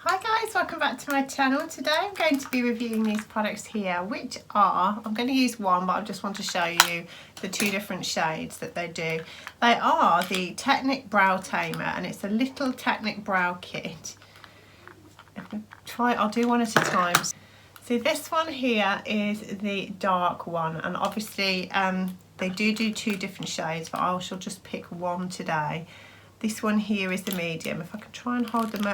Hi guys, welcome back to my channel. Today I'm going to be reviewing these products here, which are, I'm going to use one, but I just want to show you the two different shades that they do. They are the Technic Brow Tamer, and it's a little Technic brow kit. I'll do one at a time. So this one here is the dark one, and obviously they do two different shades, but I shall just pick one today. This one here is the medium. If I can try and hold them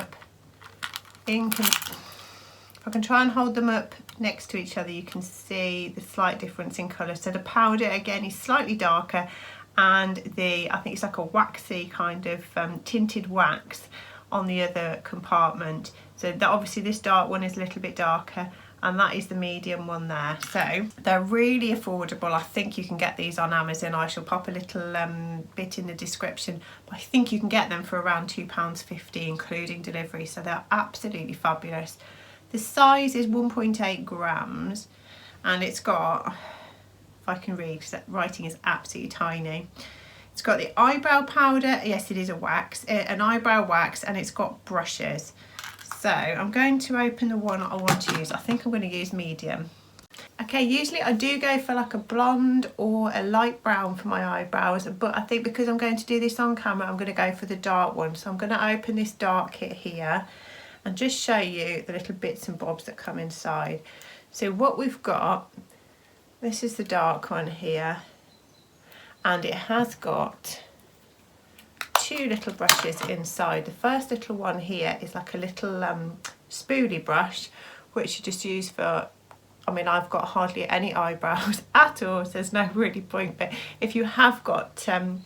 up next to each other, you can see the slight difference in colour. So the powder again is slightly darker, and I think it's like a waxy kind of tinted wax on the other compartment. So that obviously this dark one is a little bit darker, and that is the medium one there. So they're really affordable. I think you can get these on Amazon. I shall pop a little bit in the description, but I think you can get them for around £2.50 including delivery, so they're absolutely fabulous. The size is 1.8 grams, and it's got, if I can read because that writing is absolutely tiny, it's got the eyebrow powder, yes it is a wax, an eyebrow wax, and it's got brushes. So I'm going to open the one I want to use. I think I'm going to use medium. Okay, usually I do go for like a blonde or a light brown for my eyebrows, but I think because I'm going to do this on camera, I'm going to go for the dark one. So I'm going to open this dark kit here and just show you the little bits and bobs that come inside. So what we've got, this is the dark one here, and it has got two little brushes inside. The first little one here is like a little spoolie brush, which you just use for, I mean, I've got hardly any eyebrows at all, so there's no really point, but if you have got some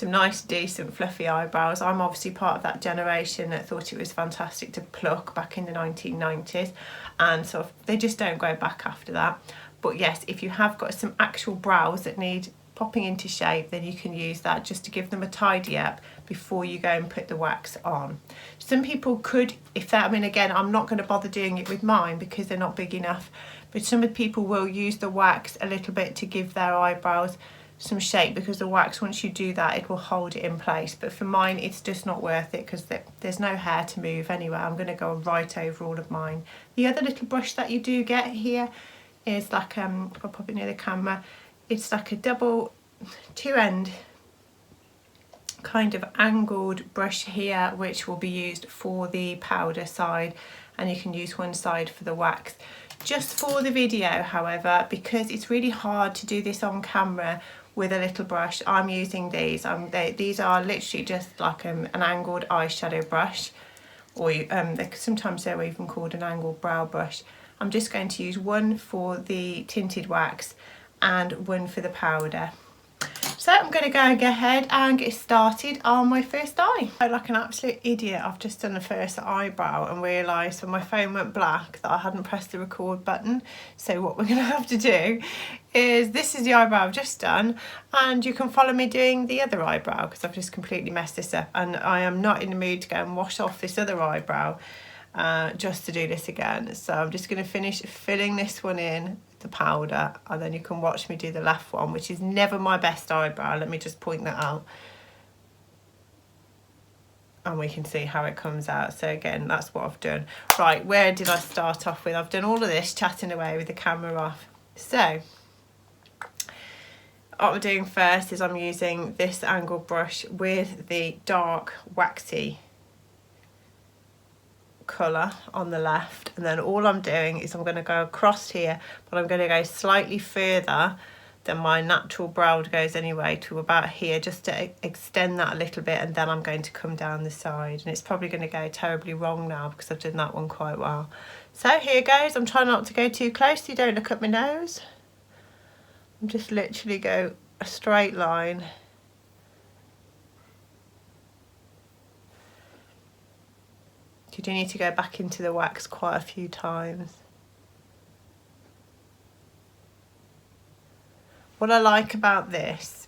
nice decent fluffy eyebrows, I'm obviously part of that generation that thought it was fantastic to pluck back in the 1990s, and so they just don't go back after that. But yes, if you have got some actual brows that need popping into shape, then you can use that just to give them a tidy up before you go and put the wax on. Some people could, if that, I mean again, I'm not going to bother doing it with mine because they're not big enough, but some of the people will use the wax a little bit to give their eyebrows some shape, because the wax, once you do that, it will hold it in place. But for mine it's just not worth it because there's no hair to move anyway. I'm going to go right over all of mine. The other little brush that you do get here is like, if I pop it near the camera, it's like a double two-end kind of angled brush here, which will be used for the powder side, and you can use one side for the wax. Just for the video, however, because it's really hard to do this on camera with a little brush, I'm using these. These are literally just like an angled eyeshadow brush, or sometimes they're even called an angled brow brush. I'm just going to use one for the tinted wax and one for the powder. So I'm going to go ahead and get started on my first eye. Like an absolute idiot, I've just done the first eyebrow and realised when my phone went black that I hadn't pressed the record button. So what we're going to have to do is, this is the eyebrow I've just done, and you can follow me doing the other eyebrow because I've just completely messed this up, and I am not in the mood to go and wash off this other eyebrow just to do this again. So I'm just going to finish filling this one in the powder, and then you can watch me do the left one, which is never my best eyebrow, let me just point that out, and we can see how it comes out. So again, that's what I've done. Right, where did I start off with? I've done all of this chatting away with the camera off. So what I'm doing first is I'm using this angled brush with the dark waxy colour on the left, and then all I'm doing is I'm going to go across here, but I'm going to go slightly further than my natural brow goes anyway, to about here, just to extend that a little bit, and then I'm going to come down the side, and it's probably going to go terribly wrong now because I've done that one quite well. So here goes. I'm trying not to go too close so you don't look at my nose. I'm just literally go a straight line. You do need to go back into the wax quite a few times. What I like about this,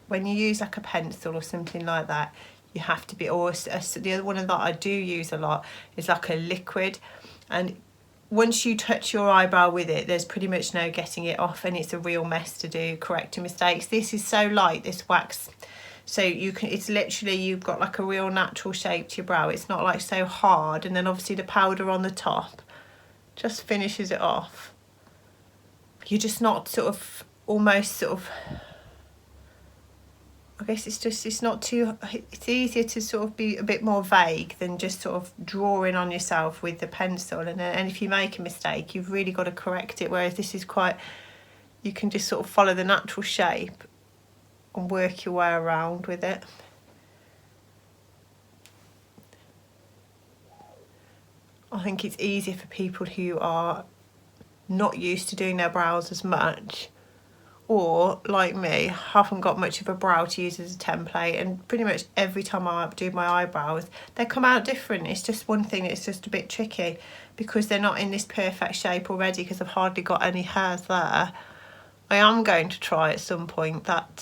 when you use like a pencil or something like that, you have to be, or the other one that I do use a lot is like a liquid, and once you touch your eyebrow with it, there's pretty much no getting it off, and it's a real mess to do correcting mistakes. This is so light, this wax, So you can, it's literally, you've got like a real natural shape to your brow. It's not like so hard, and then obviously the powder on the top just finishes it off. You're just not sort of, almost sort of, I guess it's just, it's not too, it's easier to sort of be a bit more vague than just sort of drawing on yourself with the pencil. And if you make a mistake, you've really got to correct it, whereas this is quite, you can just sort of follow the natural shape and work your way around with it. I think it's easier for people who are not used to doing their brows as much, or like me, haven't got much of a brow to use as a template, and pretty much every time I do my eyebrows they come out different. It's just one thing that's just a bit tricky because they're not in this perfect shape already, because I've hardly got any hairs there. I am going to try at some point that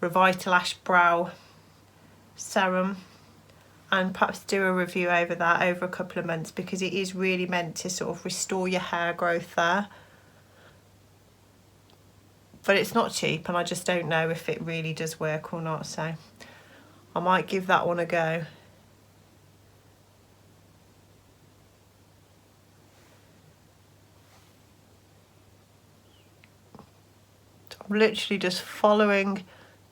Revitalash brow serum, and perhaps do a review over that over a couple of months, because it is really meant to sort of restore your hair growth there. But it's not cheap, and I just don't know if it really does work or not, so I might give that one a go. So I'm literally just following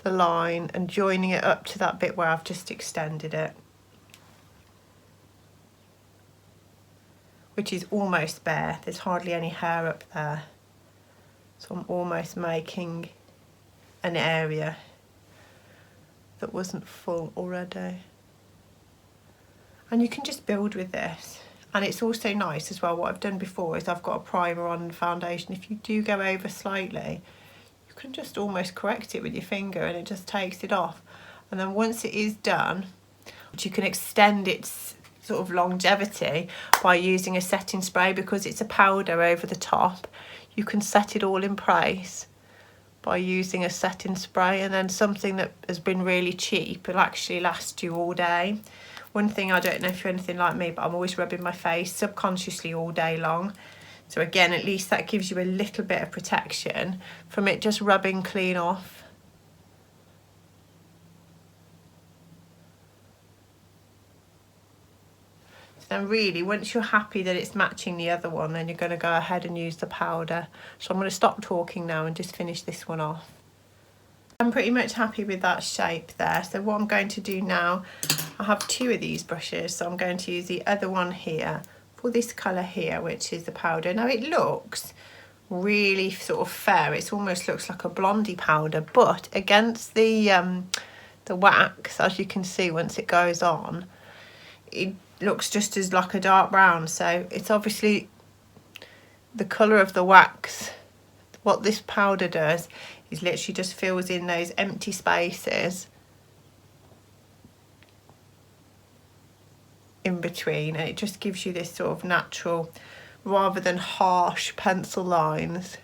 the line and joining it up to that bit where I've just extended it, which is almost bare. There's hardly any hair up there. So I'm almost making an area that wasn't full already. And you can just build with this. And it's also nice as well, what I've done before is I've got a primer on and foundation. If you do go over slightly, you can just almost correct it with your finger and it just takes it off. And then once it is done, you can extend its sort of longevity by using a setting spray, because it's a powder over the top. You can set it all in place by using a setting spray, and then something that has been really cheap will actually last you all day. One thing, I don't know if you're anything like me, but I'm always rubbing my face subconsciously all day long. So again, at least that gives you a little bit of protection from it just rubbing clean off. And really, once you're happy that it's matching the other one, then you're going to go ahead and use the powder. So I'm going to stop talking now and just finish this one off. I'm pretty much happy with that shape there. So what I'm going to do now, I have two of these brushes, so I'm going to use the other one here for this colour here, which is the powder. Now it looks really sort of fair. It almost looks like a blondie powder, but against the wax, as you can see, once it goes on, it looks just as like a dark brown. So it's obviously the colour of the wax. What this powder does is literally just fills in those empty spaces in between, and it just gives you this sort of natural, rather than harsh pencil lines,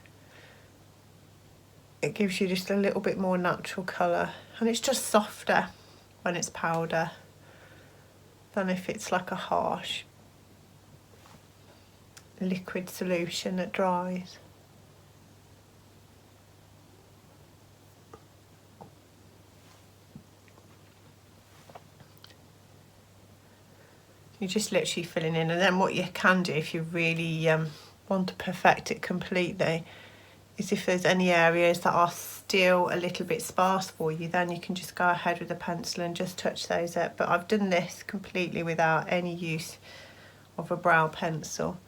it gives you just a little bit more natural colour, and it's just softer when it's powder than if it's like a harsh liquid solution that dries. You're just literally filling in, and then what you can do if you really want to perfect it completely is if there's any areas that are still a little bit sparse for you, then you can just go ahead with a pencil and just touch those up. But I've done this completely without any use of a brow pencil.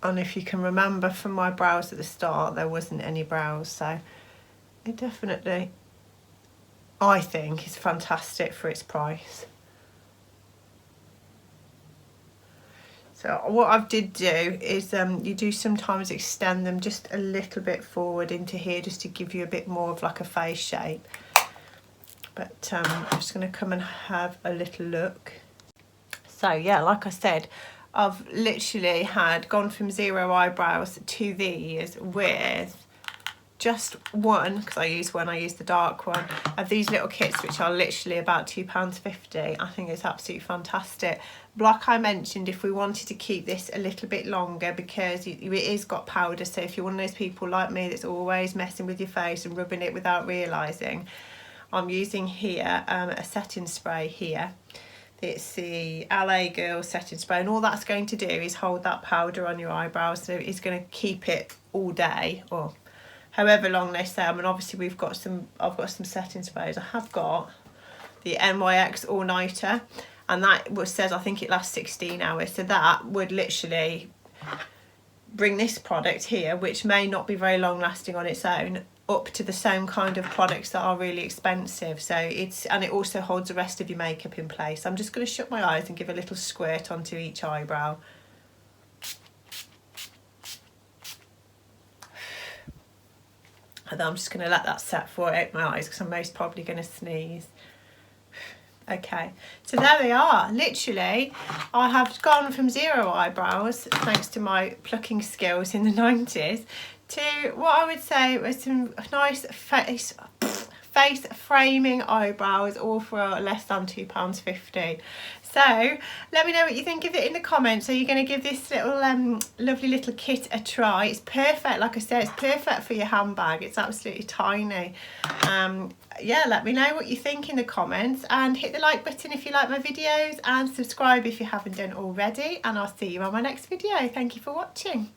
And if you can remember from my brows at the start, there wasn't any brows, so it definitely, I think, is fantastic for its price. So what I did do is you do sometimes extend them just a little bit forward into here, just to give you a bit more of like a face shape. But I'm just going to come and have a little look. So yeah, like I said, I've literally gone from 0 eyebrows to these with just one, because I use the dark one, of these little kits, which are literally about £2.50. I think it's absolutely fantastic. Like I mentioned, if we wanted to keep this a little bit longer, because it is got powder, so if you're one of those people like me that's always messing with your face and rubbing it without realising, I'm using here a setting spray here. It's the LA Girl setting spray, and all that's going to do is hold that powder on your eyebrows, so it's going to keep it all day, or however long they say. I mean, obviously I've got some setting sprays. I have got the NYX All Nighter, and that says, I think it lasts 16 hours, so that would literally bring this product here, which may not be very long lasting on its own, up to the same kind of products that are really expensive. So and it also holds the rest of your makeup in place. I'm just going to shut my eyes and give a little squirt onto each eyebrow. And then I'm just going to let that set before I open my eyes, because I'm most probably going to sneeze. Okay, so there they are. Literally, I have gone from 0 eyebrows, thanks to my plucking skills in the 90s, to what I would say was some nice face framing eyebrows, all for less than £2.50. So let me know what you think of it in the comments. Are you going to give this little lovely little kit a try? It's perfect, like I said, it's perfect for your handbag. It's absolutely tiny. Yeah, let me know what you think in the comments, and hit the like button if you like my videos, and subscribe if you haven't done already, and I'll see you on my next video. Thank you for watching.